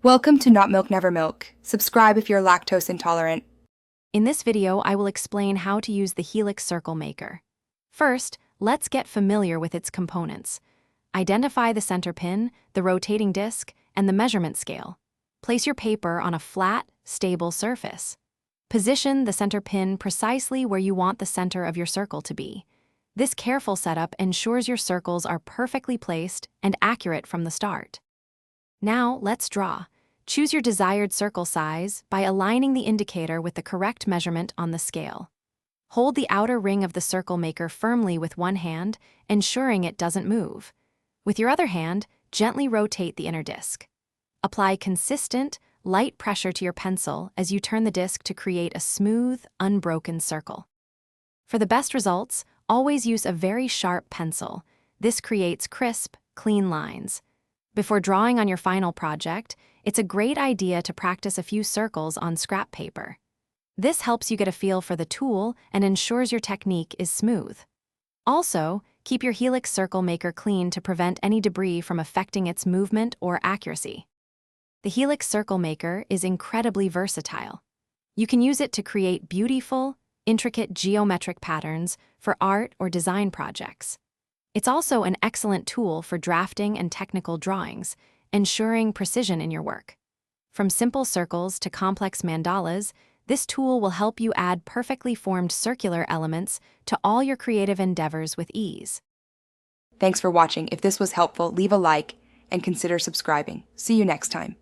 Welcome to Not Milk Never Milk. Subscribe if you're lactose intolerant. In this video, I will explain how to use the Helix Circle Maker. First, let's get familiar with its components. Identify the center pin, the rotating disc, and the measurement scale. Place your paper on a flat, stable surface. Position the center pin precisely where you want the center of your circle to be. This careful setup ensures your circles are perfectly placed and accurate from the start. Now, let's draw. Choose your desired circle size by aligning the indicator with the correct measurement on the scale. Hold the outer ring of the circle maker firmly with one hand, ensuring it doesn't move. With your other hand, gently rotate the inner disc. Apply consistent, light pressure to your pencil as you turn the disc to create a smooth, unbroken circle. For the best results, always use a very sharp pencil. This creates crisp, clean lines. Before drawing on your final project, it's a great idea to practice a few circles on scrap paper. This helps you get a feel for the tool and ensures your technique is smooth. Also, keep your Helix Circle Maker clean to prevent any debris from affecting its movement or accuracy. The Helix Circle Maker is incredibly versatile. You can use it to create beautiful, intricate geometric patterns for art or design projects. It's also an excellent tool for drafting and technical drawings, ensuring precision in your work. From simple circles to complex mandalas, this tool will help you add perfectly formed circular elements to all your creative endeavors with ease. Thanks for watching. If this was helpful, leave a like and consider subscribing. See you next time.